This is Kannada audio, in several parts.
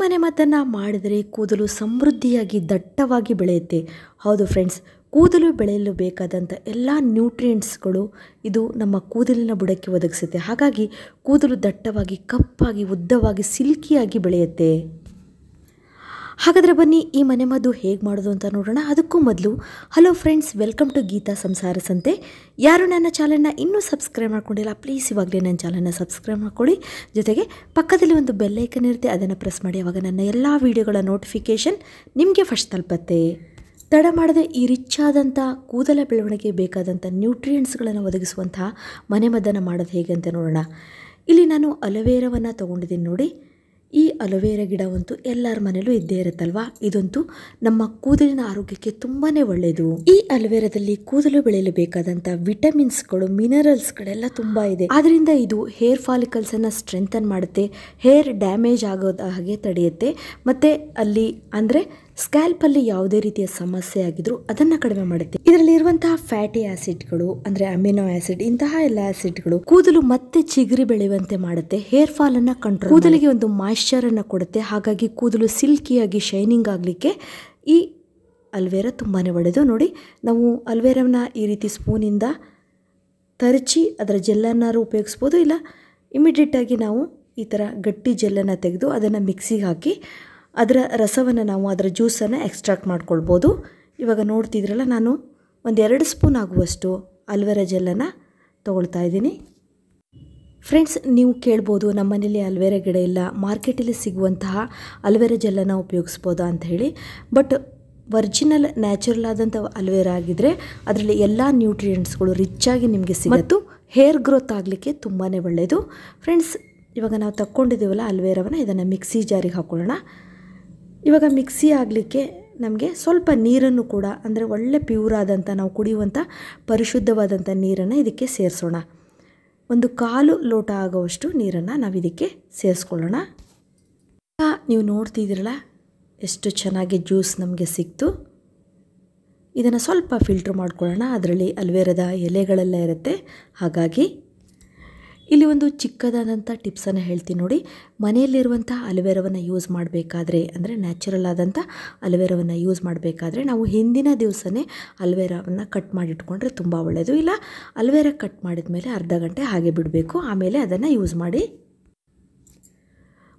ಮನೆಮದ್ದನ್ನು ಮಾಡಿದರೆ ಕೂದಲು ಸಮೃದ್ಧಿಯಾಗಿ ದಟ್ಟವಾಗಿ ಬೆಳೆಯುತ್ತೆ. ಹೌದು ಫ್ರೆಂಡ್ಸ್, ಕೂದಲು ಬೆಳೆಯಲು ಬೇಕಾದಂಥ ಎಲ್ಲ ನ್ಯೂಟ್ರಿಯೆಂಟ್ಸ್ಗಳು ಇದು ನಮ್ಮ ಕೂದಲಿನ ಬುಡಕ್ಕೆ ಒದಗಿಸುತ್ತೆ. ಹಾಗಾಗಿ ಕೂದಲು ದಟ್ಟವಾಗಿ, ಕಪ್ಪಾಗಿ, ಉದ್ದವಾಗಿ, ಸಿಲ್ಕಿಯಾಗಿ ಬೆಳೆಯುತ್ತೆ. ಹಾಗಾದರೆ ಬನ್ನಿ ಈ ಮನೆಮದ್ದು ಹೇಗೆ ಮಾಡೋದು ಅಂತ ನೋಡೋಣ. ಅದಕ್ಕೂ ಮೊದಲು hello friends, welcome to Geeta Samsara Sante. ಯಾರು ನನ್ನ ಚಾನಲ್ನ ಇನ್ನೂ ಸಬ್ಸ್ಕ್ರೈಬ್ ಮಾಡ್ಕೊಂಡಿಲ್ಲ, ಪ್ಲೀಸ್ ಇವಾಗಲೇ ನನ್ನ ಚಾನಲ್ನ ಸಬ್ಸ್ಕ್ರೈಬ್ ಮಾಡ್ಕೊಳ್ಳಿ. ಜೊತೆಗೆ ಪಕ್ಕದಲ್ಲಿ ಒಂದು ಬೆಲ್ ಐಕನ್ ಇರುತ್ತೆ, ಅದನ್ನು ಪ್ರೆಸ್ ಮಾಡಿ. ಆವಾಗ ನನ್ನ ಎಲ್ಲ ವೀಡಿಯೋಗಳ ನೋಟಿಫಿಕೇಷನ್ ನಿಮಗೆ ಫಸ್ಟ್ ತಲುಪತ್ತೆ. ತಡ ಮಾಡದೆ ಈ ರಿಚ್ ಆದಂಥ ಕೂದಲ ಬೆಳವಣಿಗೆ ಬೇಕಾದಂಥ ನ್ಯೂಟ್ರಿಯೆಂಟ್ಸ್ಗಳನ್ನು ಒದಗಿಸುವಂತಹ ಮನೆಮದ್ದನ್ನು ಮಾಡೋದು ಹೇಗೆ ಅಂತ ನೋಡೋಣ. ಇಲ್ಲಿ ನಾನು ಅಲೋವೆರಾವನ್ನು ತೊಗೊಂಡಿದ್ದೀನಿ ನೋಡಿ. ಈ ಅಲೋವೆರಾ ಗಿಡವಂತೂ ಎಲ್ಲರ ಮನೇಲೂ ಇದ್ದೇ ಇರುತ್ತಲ್ವಾ. ಇದಂತೂ ನಮ್ಮ ಕೂದಲಿನ ಆರೋಗ್ಯಕ್ಕೆ ತುಂಬಾ ಒಳ್ಳೆಯದು. ಈ ಅಲೋವೆರಾದಲ್ಲಿ ಕೂದಲು ಬೆಳೆಯಲು ಬೇಕಾದಂಥ ವಿಟಮಿನ್ಸ್ಗಳು, ಮಿನರಲ್ಸ್ಗಳೆಲ್ಲ ತುಂಬ ಇದೆ. ಆದ್ದರಿಂದ ಇದು ಹೇರ್ ಫಾಲಿಕಲ್ಸನ್ನು ಸ್ಟ್ರೆಂಥನ್ ಮಾಡುತ್ತೆ, ಹೇರ್ ಡ್ಯಾಮೇಜ್ ಆಗೋದ ಹಾಗೆ ತಡೆಯುತ್ತೆ, ಮತ್ತು ಅಲ್ಲಿ ಅಂದರೆ ಸ್ಕ್ಯಾಲ್ಪಲ್ಲಿ ಯಾವುದೇ ರೀತಿಯ ಸಮಸ್ಯೆ ಆಗಿದ್ರು ಅದನ್ನು ಕಡಿಮೆ ಮಾಡುತ್ತೆ. ಇದರಲ್ಲಿರುವಂತಹ ಫ್ಯಾಟಿ ಆಸಿಡ್ಗಳು ಅಂದರೆ ಅಮಿನೋ ಆಸಿಡ್, ಇಂತಹ ಎಲ್ಲ ಆಸಿಡ್ಗಳು ಕೂದಲು ಮತ್ತೆ ಚಿಗುರಿ ಬೆಳೆಯುವಂತೆ ಮಾಡುತ್ತೆ. ಹೇರ್ ಫಾಲ್ ಅನ್ನ ಕಂಟ್ರೋಲ್, ಕೂದಲಿಗೆ ಒಂದು ಮಾಯಿಶ್ಚರ್ ಅನ್ನು ಕೊಡುತ್ತೆ. ಹಾಗಾಗಿ ಕೂದಲು ಸಿಲ್ಕಿಯಾಗಿ ಶೈನಿಂಗ್ ಆಗಲಿಕ್ಕೆ ಈ ಅಲ್ವೇರಾ ತುಂಬಾ ಒಳ್ಳೆಯದು. ನೋಡಿ, ನಾವು ಅಲ್ವೇರಾವನ್ನ ಈ ರೀತಿ ಸ್ಪೂನಿಂದ ತರಚಿ ಅದರ ಜೆಲ್ಲನ್ನಾರು ಉಪಯೋಗಿಸ್ಬೋದು, ಇಲ್ಲ ಇಮಿಡಿಯೇಟಾಗಿ ನಾವು ಈ ಥರ ಗಟ್ಟಿ ಜೆಲ್ಲನ್ನು ತೆಗೆದು ಅದನ್ನು ಮಿಕ್ಸಿಗೆ ಹಾಕಿ ಅದರ ರಸವನ್ನು ನಾವು ಅದರ ಜ್ಯೂಸನ್ನು ಎಕ್ಸ್ಟ್ರಾಕ್ಟ್ ಮಾಡ್ಕೊಳ್ಬೋದು. ಇವಾಗ ನೋಡ್ತಿದ್ರಲ್ಲ, ನಾನು ಒಂದು 2 ಸ್ಪೂನ್ ಆಗುವಷ್ಟು ಅಲ್ವೇರಾ ಜೆಲ್ಲನ್ನು ತೊಗೊಳ್ತಾ ಇದ್ದೀನಿ. ಫ್ರೆಂಡ್ಸ್, ನೀವು ಕೇಳ್ಬೋದು, ನಮ್ಮ ಮನೇಲಿ ಅಲ್ವೇರಾ ಗಿಡ ಇಲ್ಲ, ಮಾರ್ಕೆಟಲ್ಲಿ ಸಿಗುವಂತಹ ಅಲ್ವೇರಾ ಜೆಲ್ಲನ್ನು ಉಪಯೋಗಿಸ್ಬೋದಾ ಅಂತ ಹೇಳಿ. ಬಟ್ ಒರಿಜಿನಲ್ ನ್ಯಾಚುರಲ್ ಆದಂಥ ಅಲ್ವೇರಾ ಆಗಿದ್ದರೆ ಅದರಲ್ಲಿ ಎಲ್ಲ ನ್ಯೂಟ್ರಿಯೆಂಟ್ಸ್ಗಳು ರಿಚ್ಚಾಗಿ ನಿಮಗೆ ಸಿಗುತ್ತೆ ಮತ್ತು ಹೇರ್ ಗ್ರೋತ್ ಆಗಲಿಕ್ಕೆ ತುಂಬಾ ಒಳ್ಳೆಯದು. ಫ್ರೆಂಡ್ಸ್, ಇವಾಗ ನಾವು ತಗೊಂಡಿದ್ದೀವಲ್ಲ ಅಲ್ವೇರಾವನ್ನು, ಇದನ್ನು ಮಿಕ್ಸಿ ಜಾರಿಗೆ ಹಾಕೊಳ್ಳೋಣ. ಇವಾಗ ಮಿಕ್ಸಿ ಆಗಲಿಕ್ಕೆ ನಮಗೆ ಸ್ವಲ್ಪ ನೀರನ್ನು ಕೂಡ, ಅಂದರೆ ಒಳ್ಳೆ ಪ್ಯೂರ್ ಆದಂಥ ನಾವು ಕುಡಿಯುವಂಥ ಪರಿಶುದ್ಧವಾದಂಥ ನೀರನ್ನು ಇದಕ್ಕೆ ಸೇರಿಸೋಣ. ಒಂದು 1/4 ಲೋಟ ಆಗೋವಷ್ಟು ನೀರನ್ನು ನಾವು ಇದಕ್ಕೆ ಸೇರಿಸ್ಕೊಳ್ಳೋಣ. ನೀವು ನೋಡ್ತಿದ್ದೀರಲ್ಲ ಎಷ್ಟು ಚೆನ್ನಾಗಿ ಜ್ಯೂಸ್ ನಮಗೆ ಸಿಕ್ತು. ಇದನ್ನು ಸ್ವಲ್ಪ ಫಿಲ್ಟ್ರ್ ಮಾಡ್ಕೊಳ್ಳೋಣ. ಅದರಲ್ಲಿ ಅಲ್ವೇರಾದ ಎಲೆಗಳೆಲ್ಲ ಇರುತ್ತೆ. ಹಾಗಾಗಿ ಇಲ್ಲಿ ಒಂದು ಚಿಕ್ಕದಾದಂಥ ಟಿಪ್ಸನ್ನು ಹೇಳ್ತೀನಿ ನೋಡಿ. ಮನೆಯಲ್ಲಿರುವಂಥ ಅಲೋವೆರಾವನ್ನು ಯೂಸ್ ಮಾಡಬೇಕಾದ್ರೆ, ಅಂದರೆ ನ್ಯಾಚುರಲ್ ಆದಂಥ ಅಲೋವೆರಾವನ್ನು ಯೂಸ್ ಮಾಡಬೇಕಾದ್ರೆ ನಾವು ಹಿಂದಿನ ದಿವಸನೇ ಅಲೋವೆರಾವನ್ನು ಕಟ್ ಮಾಡಿಟ್ಕೊಂಡ್ರೆ ತುಂಬ ಒಳ್ಳೆಯದು. ಇಲ್ಲ ಅಲೋವೆರಾ ಕಟ್ ಮಾಡಿದ ಮೇಲೆ ಅರ್ಧ ಗಂಟೆ ಹಾಗೆ ಬಿಡಬೇಕು, ಆಮೇಲೆ ಅದನ್ನು ಯೂಸ್ ಮಾಡಿ.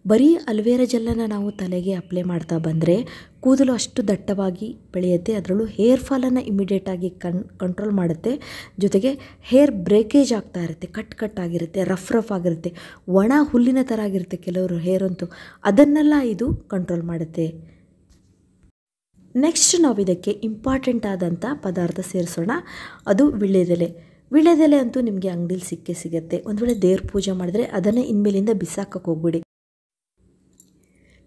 ಬರೀ ಅಲೋವೆರಾ ಜೆಲ್ಲನ್ನು ನಾವು ತಲೆಗೆ ಅಪ್ಲೈ ಮಾಡ್ತಾ ಬಂದರೆ ಕೂದಲು ಅಷ್ಟು ದಟ್ಟವಾಗಿ ಬೆಳೆಯುತ್ತೆ. ಅದರಲ್ಲೂ ಹೇರ್ ಫಾಲನ್ನು ಇಮಿಡಿಯೇಟಾಗಿ ಕಂಟ್ರೋಲ್ ಮಾಡುತ್ತೆ. ಜೊತೆಗೆ ಹೇರ್ ಬ್ರೇಕೇಜ್ ಆಗ್ತಾ ಇರುತ್ತೆ, ಕಟ್ ಆಗಿರುತ್ತೆ, ರಫ್ ಆಗಿರುತ್ತೆ, ಒಣ ಹುಲ್ಲಿನ ಥರ ಆಗಿರುತ್ತೆ ಕೆಲವರು ಹೇರ್ ಅಂತೂ. ಅದನ್ನೆಲ್ಲ ಇದು ಕಂಟ್ರೋಲ್ ಮಾಡುತ್ತೆ. ನೆಕ್ಸ್ಟ್ ನಾವು ಇದಕ್ಕೆ ಇಂಪಾರ್ಟೆಂಟ್ ಆದಂಥ ಪದಾರ್ಥ ಸೇರಿಸೋಣ. ಅದು ವೀಳ್ಯದೆಲೆ. ವೀಳ್ಯದೆಲೆ ಅಂತೂ ನಿಮಗೆ ಅಂಗಡಿಲಿ ಸಿಗುತ್ತೆ. ಒಂದು ವೇಳೆ ದೇವ್ರ ಪೂಜೆ ಮಾಡಿದ್ರೆ ಅದನ್ನೇ ಇನ್ಮೇಲಿಂದ ಬಿಸಾಕಕ್ಕೆ ಹೋಗ್ಬಿಡಿ.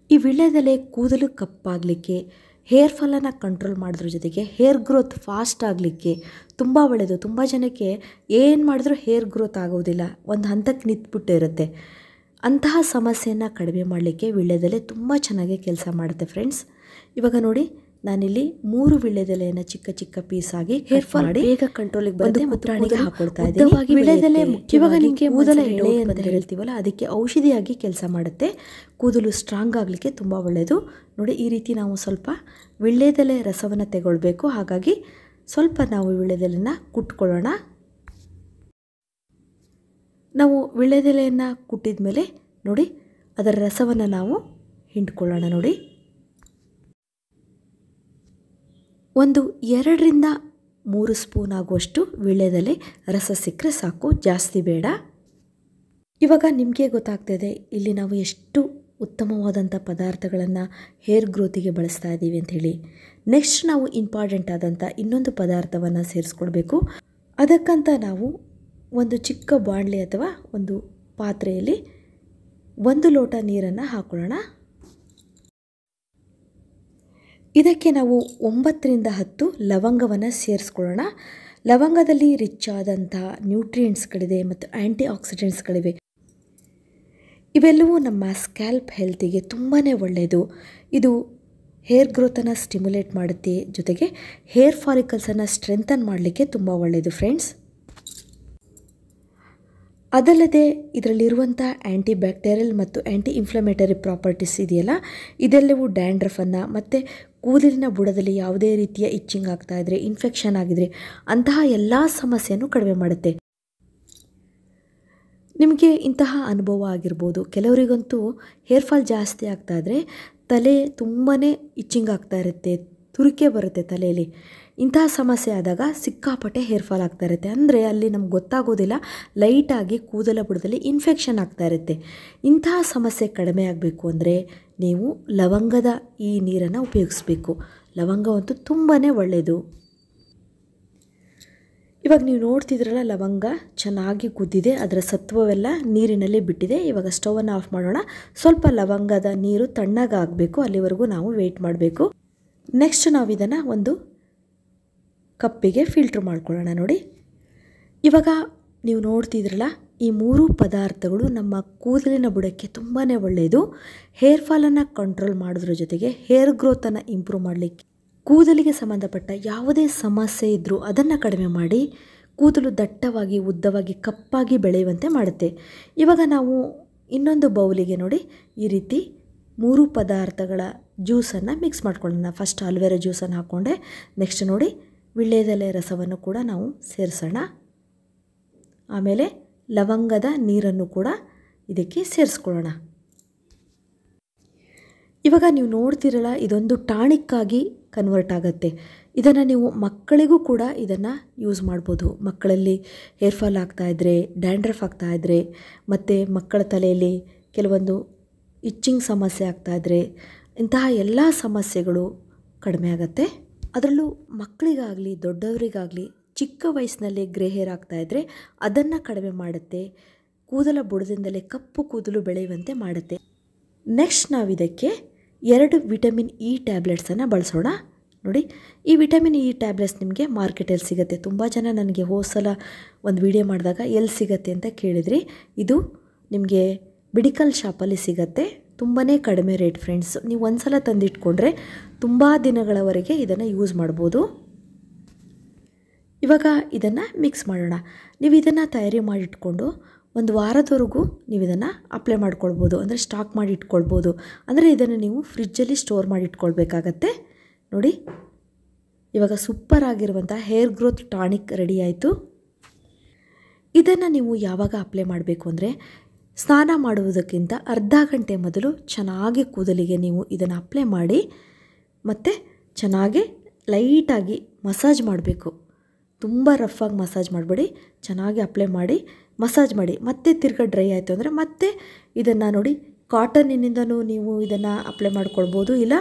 ಈ ವೀಳ್ಯದೆಲೆ ಕೂದಲು ಕಪ್ಪಾಗಲಿಕ್ಕೆ, ಹೇರ್ ಫಾಲನ್ನು ಕಂಟ್ರೋಲ್ ಮಾಡೋದ್ರ ಜೊತೆಗೆ ಹೇರ್ ಗ್ರೋತ್ ಫಾಸ್ಟ್ ಆಗಲಿಕ್ಕೆ ತುಂಬ ಒಳ್ಳೆಯದು. ತುಂಬ ಜನಕ್ಕೆ ಏನು ಮಾಡಿದ್ರೂ ಹೇರ್ ಗ್ರೋತ್ ಆಗೋದಿಲ್ಲ, ಒಂದು ಹಂತಕ್ಕೆ ನಿಂತ್ಬಿಟ್ಟು ಇರುತ್ತೆ. ಅಂತಹ ಸಮಸ್ಯೆಯನ್ನು ಕಡಿಮೆ ಮಾಡಲಿಕ್ಕೆ ವೀಳ್ಯದೆಲೆ ತುಂಬ ಚೆನ್ನಾಗಿ ಕೆಲಸ ಮಾಡುತ್ತೆ. ಫ್ರೆಂಡ್ಸ್, ಇವಾಗ ನೋಡಿ, ನಾನಿಲ್ಲಿ 3 ವೀಳ್ಯದೆಲೆಯನ್ನು ಚಿಕ್ಕ ಚಿಕ್ಕ ಪೀಸ್ ಆಗಿ ಹೇರ್ ಫಾಲ್ ಮಾಡಿ ಬೇಗ ಕಂಟ್ರೋಲಿಗೆ ಬರುತ್ತೆ ಮತ್ತು ಪ್ರಾಣಿಗೆ ಹಾಕೊಳ್ತಾ ಇದ್ದೀನಿ. ವೀಳ್ಯದೆಲೆ ಮುಖ್ಯವಾಗಿ ನಿಮಗೆ ಕೂದಲ ಎಳೆ ಅಂತ ಹೇಳ್ತೀವಲ್ಲ, ಅದಕ್ಕೆ ಔಷಧಿಯಾಗಿ ಕೆಲಸ ಮಾಡುತ್ತೆ. ಕೂದಲು ಸ್ಟ್ರಾಂಗ್ ಆಗಲಿಕ್ಕೆ ತುಂಬ ಒಳ್ಳೆಯದು. ನೋಡಿ, ಈ ರೀತಿ ನಾವು ಸ್ವಲ್ಪ ವೀಳ್ಯದೆಲೆ ರಸವನ್ನು ತಗೊಳ್ಬೇಕು. ಹಾಗಾಗಿ ಸ್ವಲ್ಪ ನಾವು ವೀಳ್ಯದೆಲೆನ ಕುಟ್ಕೊಳ್ಳೋಣ. ನಾವು ವೀಳ್ಯದೆಲೆಯನ್ನು ಕುಟ್ಟಿದ ಮೇಲೆ ನೋಡಿ ಅದರ ರಸವನ್ನು ನಾವು ಹಿಂಡ್ಕೊಳ್ಳೋಣ. ನೋಡಿ, ಒಂದು 2ರಿಂದ 3 ಸ್ಪೂನ್ ಆಗುವಷ್ಟು ವೀಳ್ಯದೆಲೆ ರಸ ಸಿಕ್ಕರೆ ಸಾಕು, ಜಾಸ್ತಿ ಬೇಡ. ಇವಾಗ ನಿಮಗೆ ಗೊತ್ತಾಗ್ತಾಯಿದೆ ಇಲ್ಲಿ ನಾವು ಎಷ್ಟು ಉತ್ತಮವಾದಂಥ ಪದಾರ್ಥಗಳನ್ನು ಹೇರ್ ಗ್ರೋತಿಗೆ ಬಳಸ್ತಾ ಇದ್ದೀವಿ ಅಂಥೇಳಿ. ನೆಕ್ಸ್ಟ್ ನಾವು ಇಂಪಾರ್ಟೆಂಟ್ ಆದಂಥ ಇನ್ನೊಂದು ಪದಾರ್ಥವನ್ನು ಸೇರಿಸ್ಕೊಳ್ಬೇಕು. ಅದಕ್ಕಂತ ನಾವು ಒಂದು ಚಿಕ್ಕ ಬಾಣಲೆ ಅಥವಾ ಒಂದು ಪಾತ್ರೆಯಲ್ಲಿ 1 ಲೋಟ ನೀರನ್ನು ಹಾಕೊಳ್ಳೋಣ. ಇದಕ್ಕೆ ನಾವು 9ರಿಂದ 10 ಲವಂಗವನ್ನು ಸೇರಿಸ್ಕೊಳ್ಳೋಣ. ಲವಂಗದಲ್ಲಿ ರಿಚ್ ಆದಂಥ ನ್ಯೂಟ್ರಿಯೆಂಟ್ಸ್ಗಳಿದೆ ಮತ್ತು ಆ್ಯಂಟಿ ಆಕ್ಸಿಡೆಂಟ್ಸ್ಗಳಿವೆ. ಇವೆಲ್ಲವೂ ನಮ್ಮ ಸ್ಕ್ಯಾಲ್ಪ್ ಹೆಲ್ತಿಗೆ ತುಂಬಾ ಒಳ್ಳೆಯದು. ಇದು ಹೇರ್ ಗ್ರೋತನ್ನು ಸ್ಟಿಮ್ಯುಲೇಟ್ ಮಾಡುತ್ತೆ, ಜೊತೆಗೆ ಹೇರ್ ಫಾಲಿಕಲ್ಸನ್ನು ಸ್ಟ್ರೆಂಥನ್ ಮಾಡಲಿಕ್ಕೆ ತುಂಬ ಒಳ್ಳೆಯದು. ಫ್ರೆಂಡ್ಸ್, ಅದಲ್ಲದೆ ಇದರಲ್ಲಿರುವಂಥ ಆ್ಯಂಟಿ ಬ್ಯಾಕ್ಟೀರಿಯಲ್ ಮತ್ತು ಆ್ಯಂಟಿ ಇನ್ಫ್ಲಮೇಟರಿ ಪ್ರಾಪರ್ಟೀಸ್ ಇದೆಯಲ್ಲ, ಇದೆಲ್ಲವೂ ಡ್ಯಾಂಡ್ರಫನ್ನು ಮತ್ತು ಕೂದಲಿನ ಬುಡದಲ್ಲಿ ಯಾವುದೇ ರೀತಿಯ ಇಚ್ಚಿಂಗ್ ಆಗ್ತಾಯಿದ್ರೆ, ಇನ್ಫೆಕ್ಷನ್ ಆಗಿದ್ರೆ ಅಂತಹ ಎಲ್ಲ ಸಮಸ್ಯೆಯನ್ನು ಕಡಿಮೆ ಮಾಡುತ್ತೆ. ನಿಮಗೆ ಇಂತಹ ಅನುಭವ ಆಗಿರ್ಬೋದು. ಕೆಲವರಿಗಂತೂ ಹೇರ್ ಫಾಲ್ ಜಾಸ್ತಿ ಆಗ್ತಾಯಿದ್ರೆ ತಲೆ ತುಂಬಾ ಇಚ್ಚಿಂಗ್ ಆಗ್ತಾ ಇರುತ್ತೆ, ತುರಿಕೆ ಬರುತ್ತೆ ತಲೆಯಲ್ಲಿ. ಇಂತಹ ಸಮಸ್ಯೆ ಆದಾಗ ಸಿಕ್ಕಾಪಟ್ಟೆ ಹೇರ್ ಫಾಲ್ ಆಗ್ತಾ ಇರುತ್ತೆ. ಅಂದರೆ ಅಲ್ಲಿ ನಮ್ಗೆ ಗೊತ್ತಾಗೋದಿಲ್ಲ, ಲೈಟಾಗಿ ಕೂದಲ ಬುಡದಲ್ಲಿ ಇನ್ಫೆಕ್ಷನ್ ಆಗ್ತಾ ಇರುತ್ತೆ. ಇಂತಹ ಸಮಸ್ಯೆ ಕಡಿಮೆ ಆಗಬೇಕು ಅಂದರೆ ನೀವು ಲವಂಗದ ಈ ನೀರನ್ನು ಉಪಯೋಗಿಸ್ಬೇಕು. ಲವಂಗವಂತೂ ತುಂಬಾ ಒಳ್ಳೆಯದು. ಇವಾಗ ನೀವು ನೋಡ್ತಿದ್ರಲ್ಲ, ಲವಂಗ ಚೆನ್ನಾಗಿ ಕುದ್ದಿದೆ, ಅದರ ಸತ್ವವೆಲ್ಲ ನೀರಿನಲ್ಲಿ ಬಿಟ್ಟಿದೆ. ಇವಾಗ ಸ್ಟವನ್ನು ಆಫ್ ಮಾಡೋಣ. ಸ್ವಲ್ಪ ಲವಂಗದ ನೀರು ತಣ್ಣಗಾಗಬೇಕು, ಅಲ್ಲಿವರೆಗೂ ನಾವು ವೆಯ್ಟ್ ಮಾಡಬೇಕು. ನೆಕ್ಸ್ಟ್ ನಾವು ಇದನ್ನು ಒಂದು ಕಪ್ಪಿಗೆ ಫಿಲ್ಟ್ರ್ ಮಾಡ್ಕೊಳ್ಳೋಣ. ನೋಡಿ, ಇವಾಗ ನೀವು ನೋಡ್ತಿದ್ರಲ್ಲ, ಈ 3 ಪದಾರ್ಥಗಳು ನಮ್ಮ ಕೂದಲಿನ ಬುಡಕ್ಕೆ ತುಂಬಾ ಒಳ್ಳೆಯದು. ಹೇರ್ ಫಾಲನ್ನು ಕಂಟ್ರೋಲ್ ಮಾಡೋದ್ರ ಜೊತೆಗೆ ಹೇರ್ ಗ್ರೋತನ್ನು ಇಂಪ್ರೂವ್ ಮಾಡಲಿಕ್ಕೆ, ಕೂದಲಿಗೆ ಸಂಬಂಧಪಟ್ಟ ಯಾವುದೇ ಸಮಸ್ಯೆ ಇದ್ದರೂ ಅದನ್ನು ಕಡಿಮೆ ಮಾಡಿ ಕೂದಲು ದಟ್ಟವಾಗಿ, ಉದ್ದವಾಗಿ, ಕಪ್ಪಾಗಿ ಬೆಳೆಯುವಂತೆ ಮಾಡುತ್ತೆ. ಇವಾಗ ನಾವು ಇನ್ನೊಂದು ಬೌಲಿಗೆ ನೋಡಿ ಈ ರೀತಿ 3 ಪದಾರ್ಥಗಳ ಜ್ಯೂಸನ್ನು ಮಿಕ್ಸ್ ಮಾಡ್ಕೊಳ್ಳೋಣ. ಫಸ್ಟ್ ಆಲೋವೆರಾ ಜ್ಯೂಸನ್ನು ಹಾಕ್ಕೊಂಡೆ. ನೆಕ್ಸ್ಟ್ ನೋಡಿ, ವೀಳ್ಯದೆಲೆ ರಸವನ್ನು ಕೂಡ ನಾವು ಸೇರಿಸೋಣ. ಆಮೇಲೆ ಲವಂಗದ ನೀರನ್ನು ಕೂಡ ಇದಕ್ಕೆ ಸೇರಿಸ್ಕೊಳ್ಳೋಣ. ಇವಾಗ ನೀವು ನೋಡ್ತಿರಲ್ಲ, ಇದೊಂದು ಟಾನಿಕ್ಕಾಗಿ ಕನ್ವರ್ಟ್ ಆಗುತ್ತೆ. ಇದನ್ನು ನೀವು ಮಕ್ಕಳಿಗೂ ಕೂಡ ಇದನ್ನು ಯೂಸ್ ಮಾಡ್ಬೋದು. ಮಕ್ಕಳಲ್ಲಿ ಹೇರ್ ಫಾಲ್ ಆಗ್ತಾಯಿದ್ರೆ, ಡ್ಯಾಂಡ್ರಫ್ ಆಗ್ತಾಯಿದ್ರೆ, ಮತ್ತು ಮಕ್ಕಳ ತಲೆಯಲ್ಲಿ ಕೆಲವೊಂದು ಇಚ್ಚಿಂಗ್ ಸಮಸ್ಯೆ ಆಗ್ತಾಯಿದ್ರೆ, ಇಂತಹ ಎಲ್ಲ ಸಮಸ್ಯೆಗಳು ಕಡಿಮೆ ಆಗುತ್ತೆ. ಅದರಲ್ಲೂ ಮಕ್ಕಳಿಗಾಗಲಿ ದೊಡ್ಡವರಿಗಾಗಲಿ ಚಿಕ್ಕ ವಯಸ್ಸಿನಲ್ಲಿ ಗ್ರೇ ಹೇರ್ ಆಗ್ತಾಯಿದ್ರೆ ಅದನ್ನು ಕಡಿಮೆ ಮಾಡುತ್ತೆ. ಕೂದಲ ಬುಡದಿಂದಲೇ ಕಪ್ಪು ಕೂದಲು ಬೆಳೆಯುವಂತೆ ಮಾಡುತ್ತೆ. ನೆಕ್ಸ್ಟ್ ನಾವು ಇದಕ್ಕೆ 2 ವಿಟಮಿನ್ ಇ ಟ್ಯಾಬ್ಲೆಟ್ಸನ್ನು ಬಳಸೋಣ. ನೋಡಿ, ಈ ವಿಟಮಿನ್ ಇ ಟ್ಯಾಬ್ಲೆಟ್ಸ್ ನಿಮಗೆ ಮಾರ್ಕೆಟಲ್ಲಿ ಸಿಗುತ್ತೆ. ತುಂಬ ಜನ ನನಗೆ ಹೋದ್ಸಲ ಒಂದು ವಿಡಿಯೋ ಮಾಡಿದಾಗ ಎಲ್ಲಿ ಸಿಗುತ್ತೆ ಅಂತ ಕೇಳಿದ್ರಿ. ಇದು ನಿಮಗೆ ಮೆಡಿಕಲ್ ಶಾಪಲ್ಲಿ ಸಿಗುತ್ತೆ. ತುಂಬಾ ಕಡಿಮೆ ರೇಟ್ ಫ್ರೆಂಡ್ಸ್. ನೀವು ಒಂದು ಸಲ ತಂದಿಟ್ಕೊಂಡ್ರೆ ತುಂಬ ದಿನಗಳವರೆಗೆ ಇದನ್ನು ಯೂಸ್ ಮಾಡ್ಬೋದು. ಇವಾಗ ಇದನ್ನು ಮಿಕ್ಸ್ ಮಾಡೋಣ. ನೀವು ಇದನ್ನು ತಯಾರಿ ಮಾಡಿಟ್ಕೊಂಡು ಒಂದು ವಾರದವರೆಗೂ ನೀವು ಇದನ್ನು ಅಪ್ಲೈ ಮಾಡ್ಕೊಳ್ಬೋದು, ಅಂದರೆ ಸ್ಟಾಕ್ ಮಾಡಿ ಇಟ್ಕೊಳ್ಬೋದು. ಅಂದರೆ ಇದನ್ನು ನೀವು ಫ್ರಿಜ್ಜಲ್ಲಿ ಸ್ಟೋರ್ ಮಾಡಿ ಇಟ್ಕೊಳ್ಬೇಕಾಗತ್ತೆ. ನೋಡಿ, ಇವಾಗ ಸೂಪರ್ ಆಗಿರುವಂಥ ಹೇರ್ ಗ್ರೋತ್ ಟಾನಿಕ್ ರೆಡಿ ಆಯಿತು. ಇದನ್ನು ನೀವು ಯಾವಾಗ ಅಪ್ಲೈ ಮಾಡಬೇಕು ಅಂದರೆ, ಸ್ನಾನ ಮಾಡುವುದಕ್ಕಿಂತ ಅರ್ಧ ಗಂಟೆ ಮೊದಲು ಚೆನ್ನಾಗಿ ಕೂದಲಿಗೆ ನೀವು ಇದನ್ನು ಅಪ್ಲೈ ಮಾಡಿ, ಮತ್ತು ಚೆನ್ನಾಗಿ ಲೈಟಾಗಿ ಮಸಾಜ್ ಮಾಡಬೇಕು. ತುಂಬ ರಫಾಗಿ ಮಸಾಜ್ ಮಾಡಬೇಡಿ, ಚೆನ್ನಾಗಿ ಅಪ್ಲೈ ಮಾಡಿ ಮಸಾಜ್ ಮಾಡಿ. ಮತ್ತೆ ತಿರ್ಗಾ ಡ್ರೈ ಆಯಿತು ಅಂದರೆ ಮತ್ತೆ ಇದನ್ನು ನೋಡಿ, ಕಾಟನ್ನಿಂದನೂ ನೀವು ಇದನ್ನು ಅಪ್ಲೈ ಮಾಡ್ಕೊಳ್ಬೋದು, ಇಲ್ಲ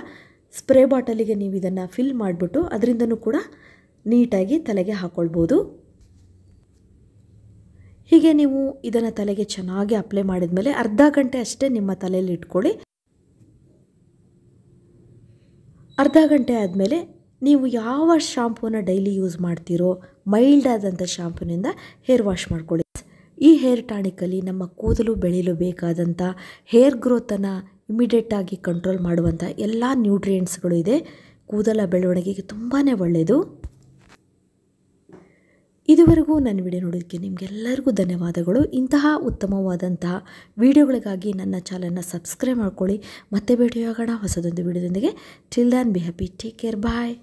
ಸ್ಪ್ರೇ ಬಾಟಲಿಗೆ ನೀವು ಇದನ್ನು ಫಿಲ್ ಮಾಡಿಬಿಟ್ಟು ಅದರಿಂದನೂ ಕೂಡ ನೀಟಾಗಿ ತಲೆಗೆ ಹಾಕ್ಕೊಳ್ಬೋದು. ಹೀಗೆ ನೀವು ಇದನ್ನು ತಲೆಗೆ ಚೆನ್ನಾಗಿ ಅಪ್ಲೈ ಮಾಡಿದ ಮೇಲೆ ಅರ್ಧ ಗಂಟೆ ಅಷ್ಟೇ ನಿಮ್ಮ ತಲೆಯಲ್ಲಿ ಇಟ್ಕೊಳ್ಳಿ. ಅರ್ಧ ಗಂಟೆ ಆದಮೇಲೆ ನೀವು ಯಾವ ಶಾಂಪೂನ ಡೈಲಿ ಯೂಸ್ ಮಾಡ್ತೀರೋ ಮೈಲ್ಡ್ ಆದಂಥ ಶಾಂಪೂನಿಂದ ಹೇರ್ ವಾಶ್ ಮಾಡ್ಕೊಳ್ಳಿ. ಈ ಹೇರ್ ಟಾನಿಕಲ್ಲಿ ನಮ್ಮ ಕೂದಲು ಬೆಳೆಯಲು ಬೇಕಾದಂಥ ಹೇರ್ ಗ್ರೋತನ್ನು ಇಮಿಡಿಯೇಟಾಗಿ ಕಂಟ್ರೋಲ್ ಮಾಡುವಂಥ ಎಲ್ಲ ನ್ಯೂಟ್ರಿಯೆಂಟ್ಸ್ಗಳು ಇದೆ. ಕೂದಲ ಬೆಳವಣಿಗೆಗೆ ತುಂಬಾ ಒಳ್ಳೆಯದು. ಇದುವರೆಗೂ ನನ್ನ ವಿಡಿಯೋ ನೋಡೋದಕ್ಕೆ ನಿಮಗೆಲ್ಲರಿಗೂ ಧನ್ಯವಾದಗಳು. ಇಂತಹ ಉತ್ತಮವಾದಂತಹ ವಿಡಿಯೋಗಳಿಗಾಗಿ ನನ್ನ ಚಾನಲ್ನ ಸಬ್ಸ್ಕ್ರೈಬ್ ಮಾಡ್ಕೊಳ್ಳಿ. ಮತ್ತೆ ಭೇಟಿಯಾಗೋಣ ಹೊಸದೊಂದು ವಿಡಿಯೋದೊಂದಿಗೆ. Till then be happy, take care, bye.